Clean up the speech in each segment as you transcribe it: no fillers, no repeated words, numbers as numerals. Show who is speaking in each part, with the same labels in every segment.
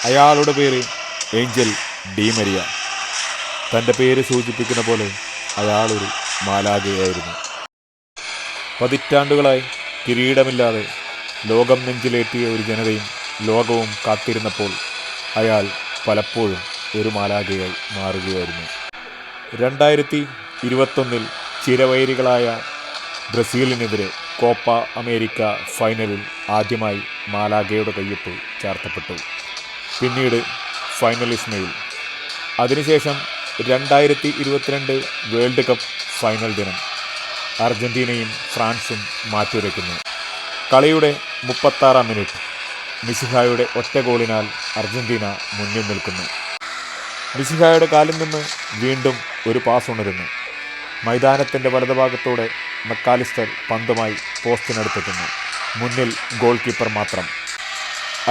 Speaker 1: അയാളുടെ പേര് Angel Di Maria. തൻ്റെ പേര് സൂചിപ്പിക്കുന്ന പോലെ അയാളൊരു മാലാഖയായിരുന്നു. പതിറ്റാണ്ടുകളായി കിരീടമില്ലാതെ ലോകം നെഞ്ചിലേറ്റിയ ഒരു ജനതയും ലോകവും കാത്തിരുന്നപ്പോൾ അയാൾ പലപ്പോഴും ഒരു മാലാഖയായി മാറുകയായിരുന്നു. 2021 ചിരവൈരികളായ ബ്രസീലിനെതിരെ കോപ്പ അമേരിക്ക ഫൈനലിൽ ആദ്യമായി മാലാഖയുടെ കയ്യൊപ്പ് ചാർത്തപ്പെട്ടു. പിന്നീട് ഫൈനൽ ഇസ്മയിൽ. അതിനുശേഷം 2022 വേൾഡ് കപ്പ് ഫൈനൽ ദിനം അർജന്റീനയും ഫ്രാൻസും മാറ്റുരയ്ക്കുന്നു. കളിയുടെ 36-ാം മിനിറ്റ് മിശിഹായുടെ ഒറ്റ ഗോളിനാൽ അർജന്റീന മുന്നിൽ നിൽക്കുന്നു. മിശിഹായുടെ കാലിൽ നിന്ന് വീണ്ടും ഒരു പാസ് ഉണരുന്നു. മൈതാനത്തിൻ്റെ വലതുഭാഗത്തോടെ മക്കാലിസ്റ്റർ പന്തുമായി പോസ്റ്റിനടുത്തെത്തുന്നു. മുന്നിൽ ഗോൾ കീപ്പർ മാത്രം.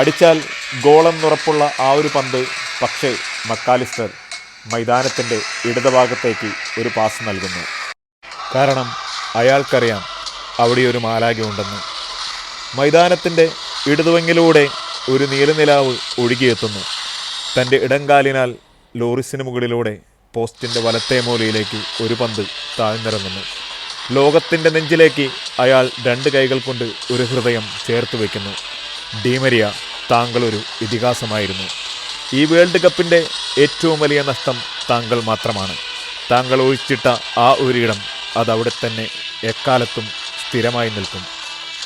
Speaker 1: അടിച്ചാൽ ഗോളെന്നുറപ്പുള്ള ആ ഒരു പന്ത്. പക്ഷേ മക്കാലിസ്റ്റർ മൈതാനത്തിൻ്റെ ഇടതുഭാഗത്തേക്ക് ഒരു പാസ് നൽകുന്നു. കാരണം അയാൾക്കറിയാം അവിടെ ഒരു മാലാഖ ഉണ്ടെന്ന്. മൈതാനത്തിൻ്റെ ഇടതുവെങ്ങിലൂടെ ഒരു നീലനിലാവ് ഒഴുകിയെത്തുന്നു. തൻ്റെ ഇടംകാലിനാൽ ലോറിസിന് മുകളിലൂടെ പോസ്റ്റിൻ്റെ വലത്തേ മൂലയിലേക്ക് ഒരു പന്ത് താഴ്ന്നിറങ്ങുന്നു. ലോകത്തിൻ്റെ നെഞ്ചിലേക്ക് അയാൾ 2 കൈകൾ കൊണ്ട് ഒരു ഹൃദയം ചേർത്ത് വയ്ക്കുന്നു. ഡി മരിയ, താങ്കളൊരു ഇതിഹാസമായിരുന്നു. ഈ വേൾഡ് കപ്പിൻ്റെ ഏറ്റവും വലിയ നഷ്ടം താങ്കൾ മാത്രമാണ്. താങ്കൾ ഒഴിച്ചിട്ട ആ ഒരു ഇടം അതവിടെ തന്നെ എക്കാലത്തും സ്ഥിരമായി നിൽക്കും.